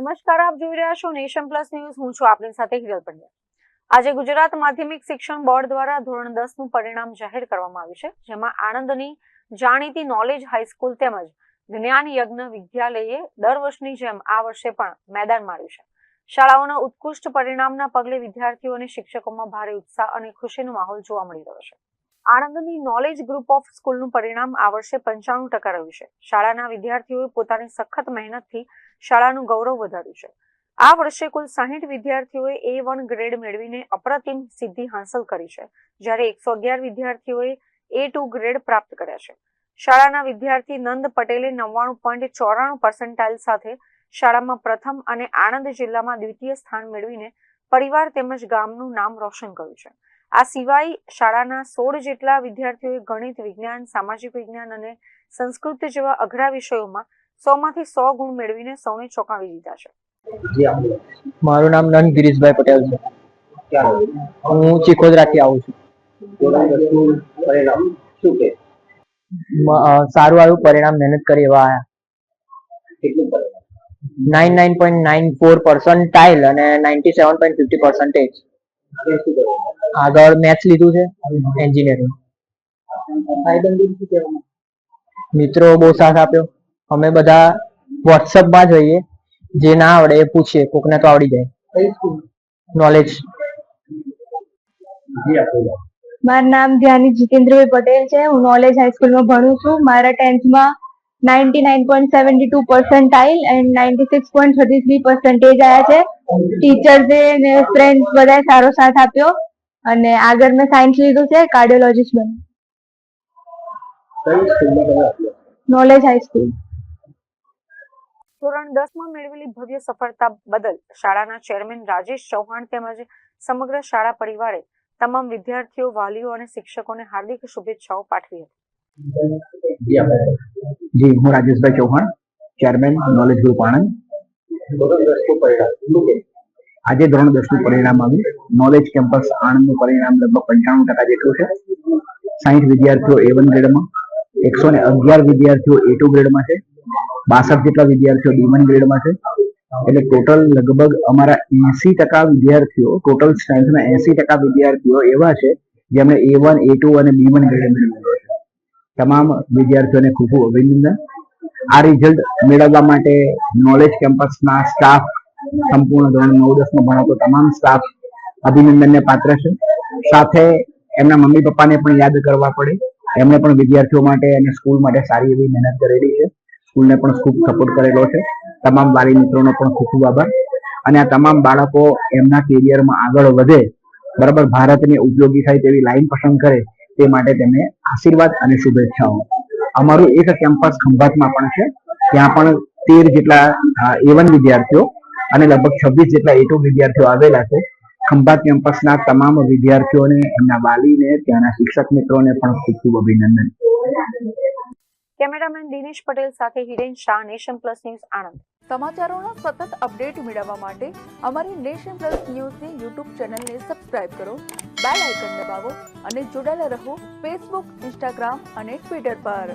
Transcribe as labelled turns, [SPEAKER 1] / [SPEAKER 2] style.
[SPEAKER 1] નમસ્કાર, આપ જોઈ રહ્યા છો નેશન પ્લસ ન્યૂઝ. હું છું આપની સાથે હિરલ પંડ્યા. આજે ગુજરાત માધ્યમિક શિક્ષણ બોર્ડ દ્વારા ધોરણ 10 નું પરિણામ જાહેર કરવામાં આવ્યું છે, જેમાં આણંદની જાણીતી નોલેજ હાઈસ્કૂલ તેમજ જ્ઞાન યજ્ઞ વિદ્યાલયે દર વર્ષની જેમ આ વર્ષે પણ મેદાન માર્યું છે. શાળાઓના ઉત્કૃષ્ટ પરિણામના પગલે વિદ્યાર્થીઓ અને શિક્ષકોમાં ભારે ઉત્સાહ અને ખુશીનો માહોલ જોવા મળી રહ્યો છે. આણંદની નોલેજ ગ્રુપ ઓફ સ્કૂલનું પરિણામ આ વર્ષે 95% રહ્યું છે. શાળાના વિદ્યાર્થીઓએ પોતાની સખત મહેનતથી શાળાનું ગૌરવ વધાર્યું છે. આ વર્ષે કુલ 60 વિદ્યાર્થીઓએ A1 ગ્રેડ મેળવીને અપ્રતિમ સિદ્ધિ હાંસલ કરી છે, જ્યારે 111 વિદ્યાર્થીઓએ A2 ગ્રેડ પ્રાપ્ત કર્યા છે. શાળાના વિદ્યાર્થી નંદ પટેલે 99.94% સાથે શાળામાં પ્રથમ અને આણંદ જિલ્લામાં દ્વિતીય સ્થાન મેળવીને પરિવાર તેમજ ગામનું નામ રોશન કર્યું છે. આ સિવાય શાળાના 16 જેટલા વિદ્યાર્થીઓએ ગણિત, વિજ્ઞાન, સામાજિક વિજ્ઞાન અને સંસ્કૃત જેવા અઘરા વિષયોમાં 100માંથી 100 ગુણ મેળવીને સૌને ચોંકાવી દીધા છે.
[SPEAKER 2] મારું નામ નંદ ગિરીશભાઈ પટેલ છે. હું ચીખોદરાથી આવું છું. સારું આવ્યું પરિણામ, મહેનત કરી એવા આવ્યા. 99.94 percentile અને 97.50%. આગળ મેથ્સ લીધું છે, એન્જિનિયરિંગ. મિત્રો બહુ સાથ આપ્યો. અમે બધા વોટ્સઅપમાં જોઈએ, જે ના આવડે એ પૂછીએ, કોકને તો આવડી જાય. નોલેજ.
[SPEAKER 3] મારું નામ ધ્યાની જીતેન્દ્રભાઈ પટેલ છે. હું નોલેજ હાઈસ્કૂલમાં ભણું છું. મારા 10thમાં 99.72 percentile and 96.33% આવ્યા છે. ટીચર્સે ને ફ્રેન્ડ્સ બધાએ સારો સાથ આપ્યો અને આગળ મેં સાયન્સ લીધું છે, કાર્ડિયોલોજીસ્ટ બની. Knowledge high school.
[SPEAKER 1] ધોરણ 10માં મેળવેલી ભવ્ય સફળતા બદલ શાળાના ચેરમેન રાજેશ ચૌહાણ તેમજ સમગ્ર શાળા પરિવારે તમામ વિદ્યાર્થીઓ, વાલીઓ અને શિક્ષકોને હાર્દિક શુભેચ્છાઓ પાઠવી હતી.
[SPEAKER 2] જી, હું Rajeshbhai Chauhan, chairman knowledge group Anand. આજે ધોરણ 10 નું પરિણામ આવ્યું. નોલેજ કેમ્પસ આણંદનું પરિણામ લગભગ 95% જેટલું છે. 60 વિદ્યાર્થીઓ A1 ગ્રેડમાં, 111 વિદ્યાર્થીઓ A2 ગ્રેડમાં છે, 62 જેટલા વિદ્યાર્થીઓ B1 ગ્રેડમાં છે. એટલે ટોટલ લગભગ અમારા 80% વિદ્યાર્થીઓ, ટોટલ સ્ટ્રેન્થના 80% વિદ્યાર્થીઓ એવા છે જેમણે A1, A2 અને B1 ગ્રેડ મેળવેલો છે. તમામ વિદ્યાર્થીઓને ખૂબ ખૂબ અભિનંદન. આ રિઝલ્ટ મેળવવા માટે નોલેજ કેમ્પસના સ્ટાફ, સંપૂર્ણ ધોરણ 9-10 માં ભણાવતો તમામ સ્ટાફ અભિનંદનને પાત્ર છે. સાથે એમના મમ્મી પપ્પાને પણ યાદ કરવા પડે. એમણે પણ વિદ્યાર્થીઓ માટે અને સ્કૂલ માટે સારી એવી મહેનત કરેલી છે. સ્કૂલને પણ ખૂબ સપોર્ટ કરેલો છે. તમામ વાલી મિત્રોનો પણ ખૂબ ખૂબ આભાર. અને આ તમામ બાળકો એમના કેરિયરમાં આગળ વધે, બરાબર, ભારતને ઉપયોગી થાય તેવી લાઈન પસંદ કરે, તે માટે તેમને આશીર્વાદ અને શુભેચ્છાઓ. અમારું એક કેમ્પસ ખંભાતમાં પણ છે. ત્યાં પણ 13 જેટલા A1 વિદ્યાર્થીઓ અને લગભગ 26 જેટલા A2 વિદ્યાર્થીઓ આવેલા છે. ખંભાત કેમ્પસના તમામ વિદ્યાર્થીઓને, એમના વાલીને, ત્યાંના શિક્ષક મિત્રોને પણ ખૂબ ખૂબ અભિનંદન.
[SPEAKER 1] કેમેરામેન દિનેશ પટેલ સાથે Hiren Shah, Nation Plus News, Anand.
[SPEAKER 4] સમાચારોના સતત અપડેટ મેળવવા માટે અમારી નેશન પ્લસ ન્યૂઝની યુટ્યુબ ચેનલને સબસ્ક્રાઇબ કરો, બેલ આઇકન દબાવો અને જોડાયેલા રહો ફેસબુક, ઇન્સ્ટાગ્રામ અને ટ્વિટર પર.